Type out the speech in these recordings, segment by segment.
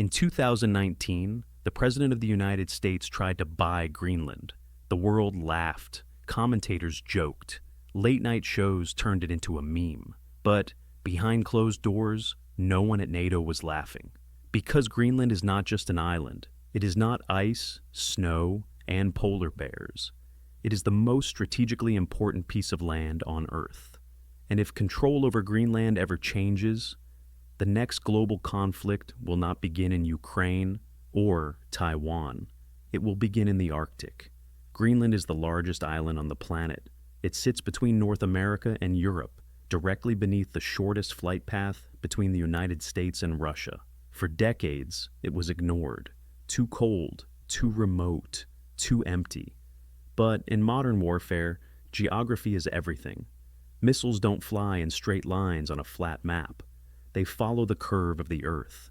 In 2019, the President of the United States tried to buy Greenland. The world laughed, commentators joked, late-night shows turned it into a meme. But behind closed doors, no one at NATO was laughing. Because Greenland is not just an island. It is not ice, snow, and polar bears. It is the most strategically important piece of land on Earth. And if control over Greenland ever changes, the next global conflict will not begin in Ukraine or Taiwan. It will begin in the Arctic. Greenland is the largest island on the planet. It sits between North America and Europe, directly beneath the shortest flight path between the United States and Russia. For decades, it was ignored. Too cold, too remote, too empty. But in modern warfare, geography is everything. Missiles don't fly in straight lines on a flat map. They follow the curve of the Earth.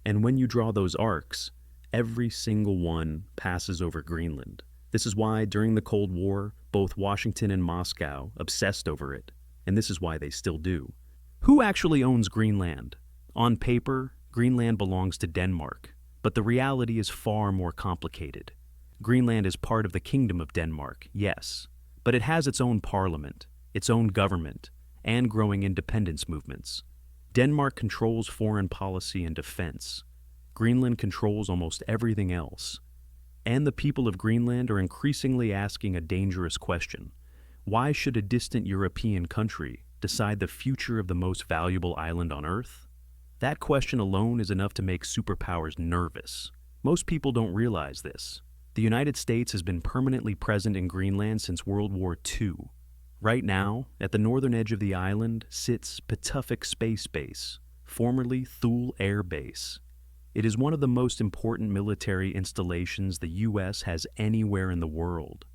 And when you draw those arcs, every single one passes over Greenland. This is why, during the Cold War, both Washington and Moscow obsessed over it. And this is why they still do. Who actually owns Greenland? On paper, Greenland belongs to Denmark. But the reality is far more complicated. Greenland is part of the Kingdom of Denmark, yes. But it has its own parliament, its own government, and growing independence movements. Denmark controls foreign policy and defense. Greenland controls almost everything else. And the people of Greenland are increasingly asking a dangerous question. Why should a distant European country decide the future of the most valuable island on Earth? That question alone is enough to make superpowers nervous. Most people don't realize this. The United States has been permanently present in Greenland since World War II. Right now, at the northern edge of the island sits Patuxent Space Base, formerly Thule Air Base. It is one of the most important military installations the U.S. has anywhere in the world.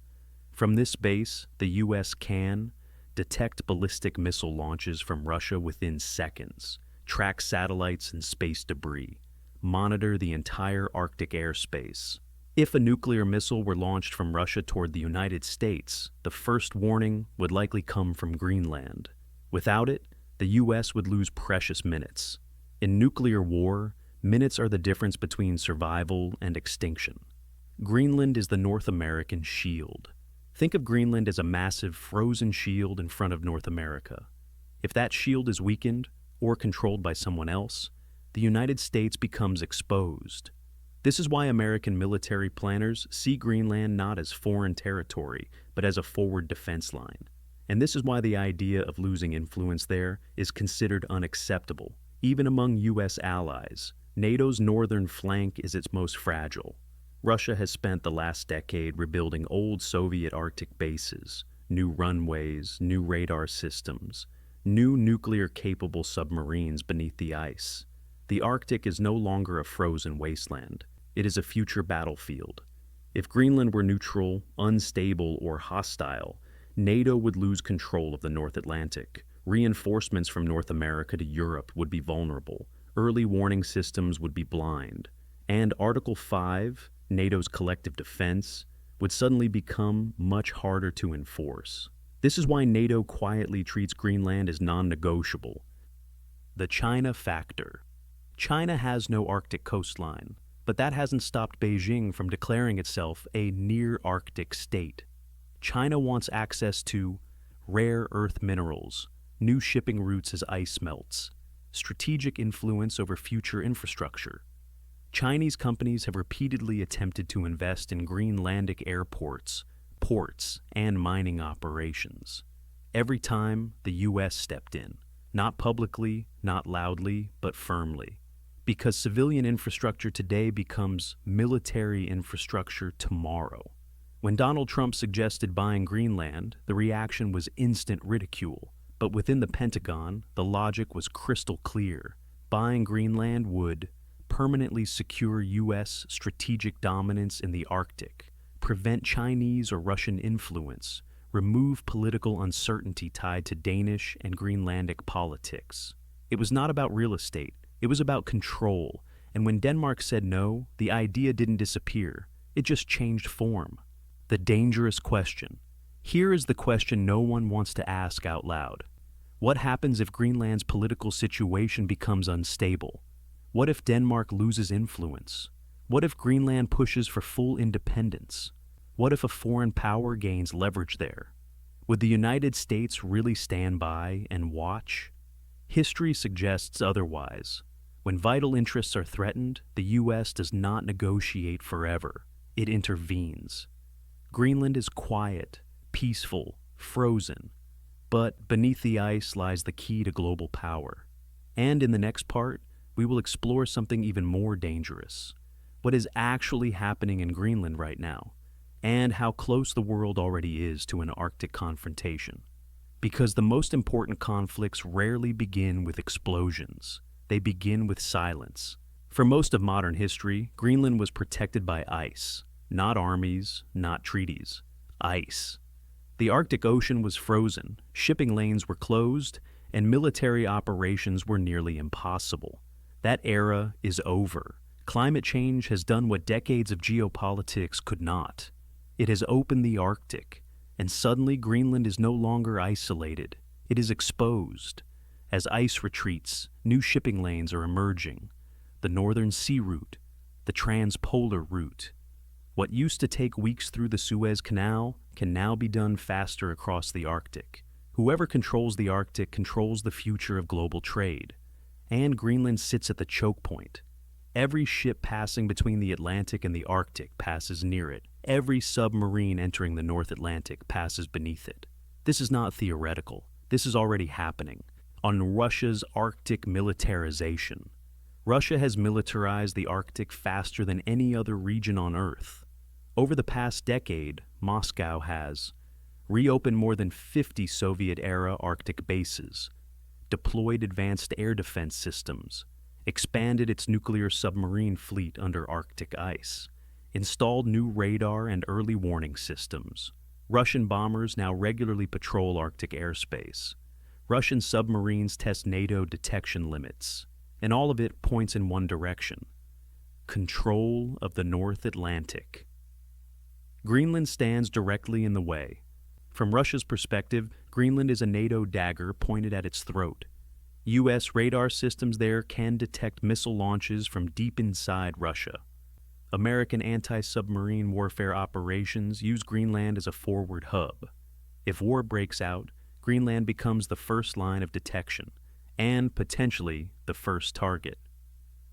From this base, the U.S. can detect ballistic missile launches from Russia within seconds, track satellites and space debris, monitor the entire Arctic airspace. If a nuclear missile were launched from Russia toward the United States, the first warning would likely come from Greenland. Without it, the U.S. would lose precious minutes. In nuclear war, minutes are the difference between survival and extinction. Greenland is the North American shield. Think of Greenland as a massive frozen shield in front of North America. If that shield is weakened or controlled by someone else, the United States becomes exposed. This is why American military planners see Greenland not as foreign territory, but as a forward defense line. And this is why the idea of losing influence there is considered unacceptable, even among U.S. allies. NATO's northern flank is its most fragile. Russia has spent the last decade rebuilding old Soviet Arctic bases, new runways, new radar systems, new nuclear-capable submarines beneath the ice. The Arctic is no longer a frozen wasteland. It is a future battlefield. If Greenland were neutral, unstable, or hostile, NATO would lose control of the North Atlantic. Reinforcements from North America to Europe would be vulnerable. Early warning systems would be blind. And Article 5, NATO's collective defense, would suddenly become much harder to enforce. This is why NATO quietly treats Greenland as non-negotiable. The China factor. China has no Arctic coastline, but that hasn't stopped Beijing from declaring itself a near-Arctic state. China wants access to rare earth minerals, new shipping routes as ice melts, strategic influence over future infrastructure. Chinese companies have repeatedly attempted to invest in Greenlandic airports, ports, and mining operations. Every time, the U.S. stepped in, not publicly, not loudly, but firmly. Because civilian infrastructure today becomes military infrastructure tomorrow. When Donald Trump suggested buying Greenland, the reaction was instant ridicule. But within the Pentagon, the logic was crystal clear. Buying Greenland would permanently secure U.S. strategic dominance in the Arctic, prevent Chinese or Russian influence, remove political uncertainty tied to Danish and Greenlandic politics. It was not about real estate. It was about control, and when Denmark said no, the idea didn't disappear. It just changed form. The dangerous question. Here is the question no one wants to ask out loud. What happens if Greenland's political situation becomes unstable? What if Denmark loses influence? What if Greenland pushes for full independence? What if a foreign power gains leverage there? Would the United States really stand by and watch? History suggests otherwise. When vital interests are threatened, the U.S. does not negotiate forever. It intervenes. Greenland is quiet, peaceful, frozen. But beneath the ice lies the key to global power. And in the next part, we will explore something even more dangerous. What is actually happening in Greenland right now, and how close the world already is to an Arctic confrontation. Because the most important conflicts rarely begin with explosions. They begin with silence. For most of modern history, Greenland was protected by ice. Not armies, not treaties. Ice. The Arctic Ocean was frozen, shipping lanes were closed, and military operations were nearly impossible. That era is over. Climate change has done what decades of geopolitics could not. It has opened the Arctic, and suddenly Greenland is no longer isolated. It is exposed. As ice retreats, new shipping lanes are emerging. The Northern Sea Route, the Transpolar Route. What used to take weeks through the Suez Canal can now be done faster across the Arctic. Whoever controls the Arctic controls the future of global trade. And Greenland sits at the choke point. Every ship passing between the Atlantic and the Arctic passes near it. Every submarine entering the North Atlantic passes beneath it. This is not theoretical. This is already happening. On Russia's Arctic militarization. Russia has militarized the Arctic faster than any other region on Earth. Over the past decade, Moscow has reopened more than 50 Soviet-era Arctic bases, deployed advanced air defense systems, expanded its nuclear submarine fleet under Arctic ice, installed new radar and early warning systems. Russian bombers now regularly patrol Arctic airspace. Russian submarines test NATO detection limits, and all of it points in one direction: control of the North Atlantic. Greenland stands directly in the way. From Russia's perspective, Greenland is a NATO dagger pointed at its throat. U.S. radar systems there can detect missile launches from deep inside Russia. American anti-submarine warfare operations use Greenland as a forward hub. If war breaks out, Greenland becomes the first line of detection, and potentially the first target.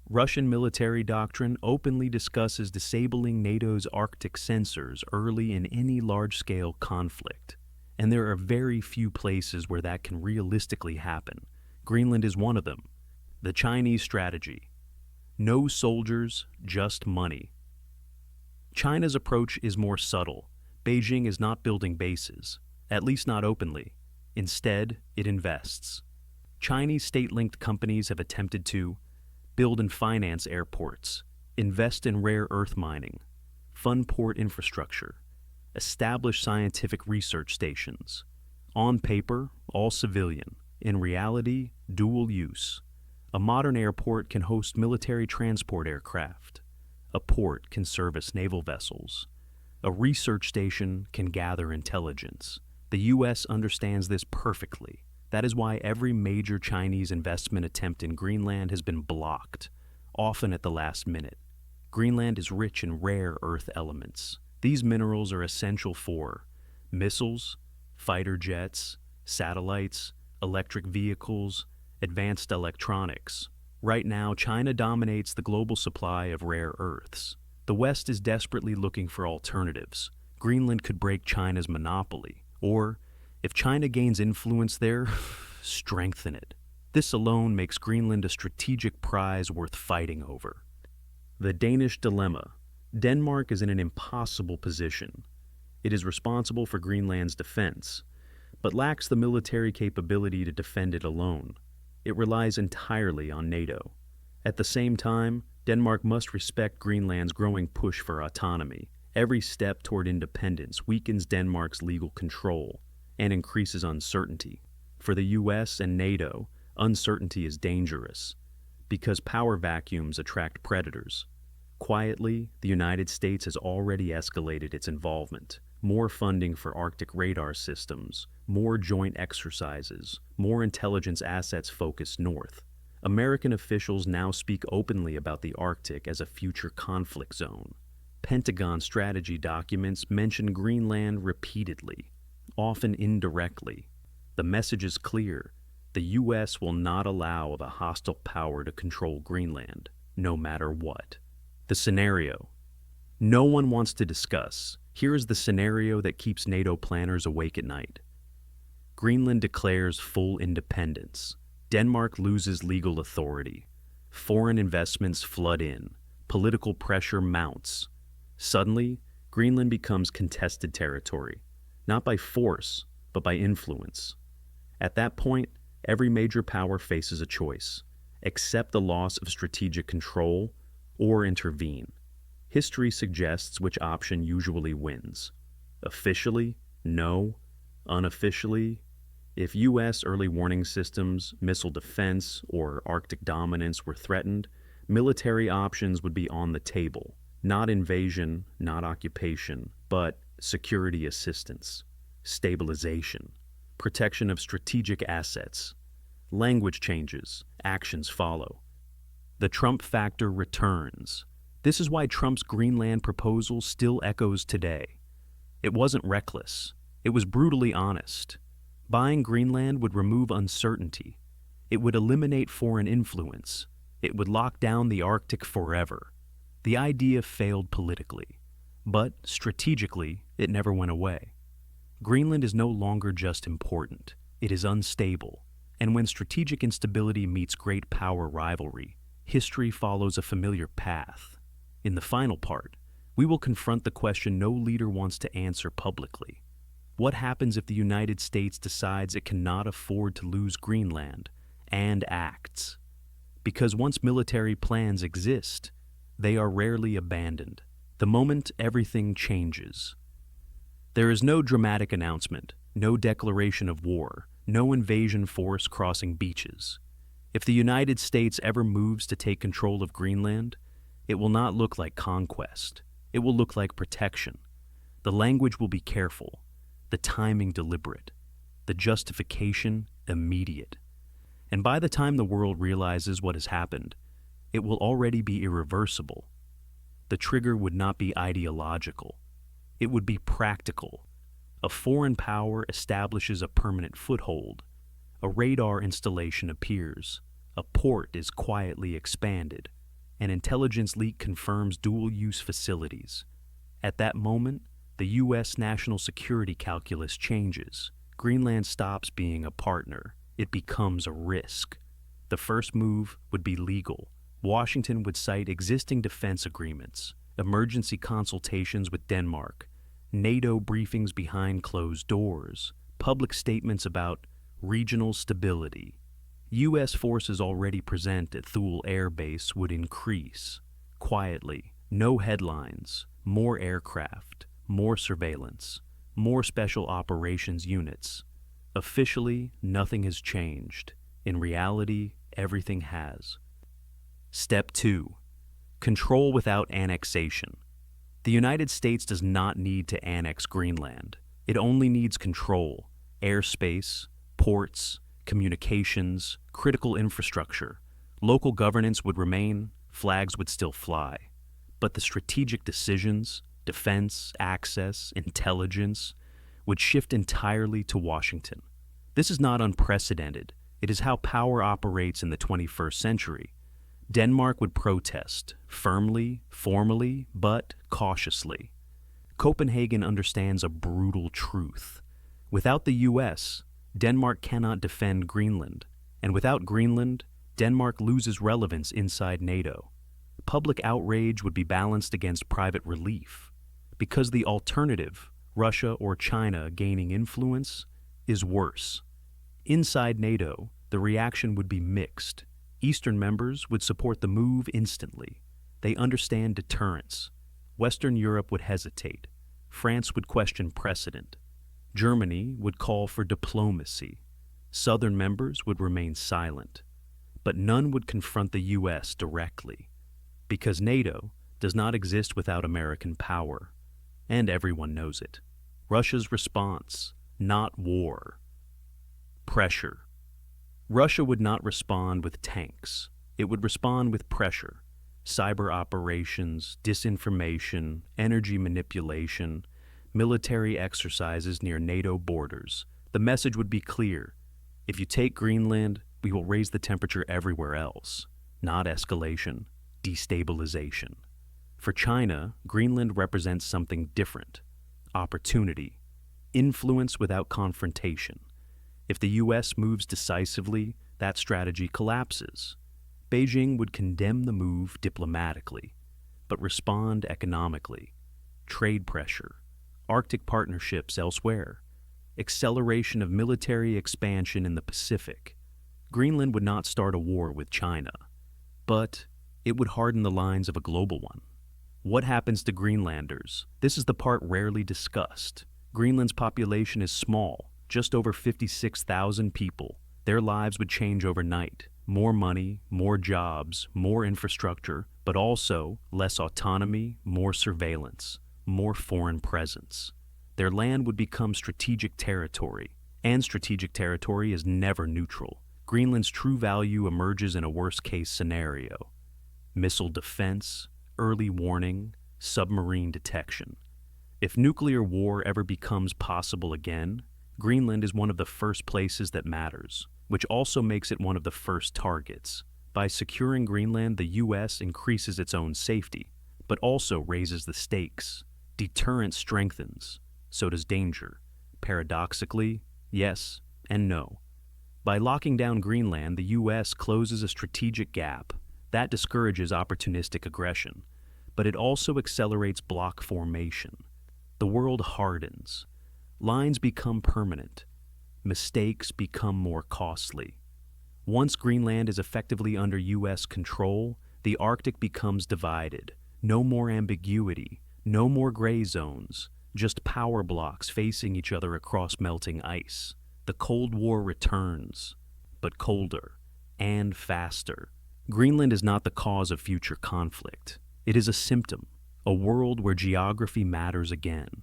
Russian military doctrine openly discusses disabling NATO's Arctic sensors early in any large-scale conflict, and there are very few places where that can realistically happen. Greenland is one of them. The Chinese strategy: no soldiers, just money. China's approach is more subtle. Beijing is not building bases, at least not openly. Instead, it invests. Chinese state-linked companies have attempted to build and finance airports, invest in rare earth mining, fund port infrastructure, establish scientific research stations. On paper, all civilian. In reality, dual use. A modern airport can host military transport aircraft. A port can service naval vessels. A research station can gather intelligence. The U.S. understands this perfectly. That is why every major Chinese investment attempt in Greenland has been blocked, often at the last minute. Greenland is rich in rare earth elements. These minerals are essential for missiles, fighter jets, satellites, electric vehicles, advanced electronics. Right now, China dominates the global supply of rare earths. The West is desperately looking for alternatives. Greenland could break China's monopoly, or if China gains influence there, strengthen it. This alone makes Greenland a strategic prize worth fighting over. The Danish dilemma. Denmark is in an impossible position. It is responsible for Greenland's defense, but lacks the military capability to defend it alone. It relies entirely on NATO. At the same time, Denmark must respect Greenland's growing push for autonomy. Every step toward independence weakens Denmark's legal control and increases uncertainty. For the US and NATO, uncertainty is dangerous because power vacuums attract predators. Quietly, the United States has already escalated its involvement. More funding for Arctic radar systems, more joint exercises, more intelligence assets focused north. American officials now speak openly about the Arctic as a future conflict zone. Pentagon strategy documents mention Greenland repeatedly, often indirectly. The message is clear. The U.S. will not allow a hostile power to control Greenland, no matter what. The scenario. No one wants to discuss. Here is the scenario that keeps NATO planners awake at night. Greenland declares full independence. Denmark loses legal authority. Foreign investments flood in. Political pressure mounts. Suddenly, Greenland becomes contested territory, not by force, but by influence. At that point, every major power faces a choice: accept the loss of strategic control or intervene. History suggests which option usually wins. Officially, no. Unofficially, if U.S. early warning systems, missile defense, or Arctic dominance were threatened, military options would be on the table. Not invasion, not occupation, but security assistance, stabilization, protection of strategic assets. Language changes, actions follow. The Trump factor returns. This is why Trump's Greenland proposal still echoes today. It wasn't reckless. It was brutally honest. Buying Greenland would remove uncertainty. It would eliminate foreign influence. It would lock down the Arctic forever. The idea failed politically, but strategically, it never went away. Greenland is no longer just important. It is unstable. And when strategic instability meets great power rivalry, history follows a familiar path. In the final part, we will confront the question no leader wants to answer publicly. What happens if the United States decides it cannot afford to lose Greenland and acts? Because once military plans exist, they are rarely abandoned. The moment everything changes. There is no dramatic announcement, no declaration of war, no invasion force crossing beaches. If the United States ever moves to take control of Greenland, it will not look like conquest. It will look like protection. The language will be careful, the timing deliberate, the justification immediate. And by the time the world realizes what has happened, it will already be irreversible. The trigger would not be ideological. It would be practical. A foreign power establishes a permanent foothold. A radar installation appears. A port is quietly expanded. An intelligence leak confirms dual-use facilities. At that moment, the U.S. national security calculus changes. Greenland stops being a partner. It becomes a risk. The first move would be legal. Washington would cite existing defense agreements, emergency consultations with Denmark, NATO briefings behind closed doors, public statements about regional stability. U.S. forces already present at Thule Air Base would increase. Quietly, no headlines, more aircraft, more surveillance, more special operations units. Officially, nothing has changed. In reality, everything has. Step 2. Control without annexation. The United States does not need to annex Greenland. It only needs control, airspace, ports, communications, critical infrastructure. Local governance would remain, flags would still fly. But the strategic decisions, defense, access, intelligence, would shift entirely to Washington. This is not unprecedented. It is how power operates in the 21st century. Denmark would protest, firmly, formally, but cautiously. Copenhagen understands a brutal truth. Without the U.S., Denmark cannot defend Greenland, and without Greenland, Denmark loses relevance inside NATO. Public outrage would be balanced against private relief, because the alternative, Russia or China gaining influence, is worse. Inside NATO, the reaction would be mixed. Eastern members would support the move instantly. They understand deterrence. Western Europe would hesitate. France would question precedent. Germany would call for diplomacy. Southern members would remain silent. But none would confront the U.S. directly, because NATO does not exist without American power, and everyone knows it. Russia's response, not war. Pressure. Russia would not respond with tanks. It would respond with pressure. Cyber operations, disinformation, energy manipulation, military exercises near NATO borders. The message would be clear. If you take Greenland, we will raise the temperature everywhere else. Not escalation, destabilization. For China, Greenland represents something different. Opportunity. Influence without confrontation. If the U.S. moves decisively, that strategy collapses. Beijing would condemn the move diplomatically, but respond economically. Trade pressure, Arctic partnerships elsewhere, acceleration of military expansion in the Pacific. Greenland would not start a war with China, but it would harden the lines of a global one. What happens to Greenlanders? This is the part rarely discussed. Greenland's population is small, just over 56,000 people. Their lives would change overnight. More money, more jobs, more infrastructure, but also less autonomy, more surveillance, more foreign presence. Their land would become strategic territory, and strategic territory is never neutral. Greenland's true value emerges in a worst-case scenario. Missile defense, early warning, submarine detection. If nuclear war ever becomes possible again, Greenland is one of the first places that matters, which also makes it one of the first targets. By securing Greenland, the U.S. increases its own safety, but also raises the stakes. Deterrence strengthens, so does danger. Paradoxically, yes and no. By locking down Greenland, the U.S. closes a strategic gap. That discourages opportunistic aggression, but it also accelerates bloc formation. The world hardens. Lines become permanent. Mistakes become more costly. Once Greenland is effectively under U.S. control, the Arctic becomes divided. No more ambiguity, no more gray zones, just power blocks facing each other across melting ice. The Cold War returns, but colder and faster. Greenland is not the cause of future conflict. It is a symptom, a world where geography matters again,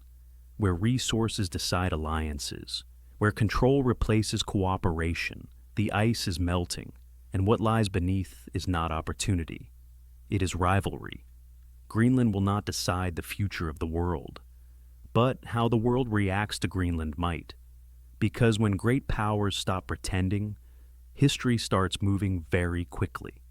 where resources decide alliances, where control replaces cooperation. The ice is melting, and what lies beneath is not opportunity. It is rivalry. Greenland will not decide the future of the world, but how the world reacts to Greenland might. Because when great powers stop pretending, history starts moving very quickly.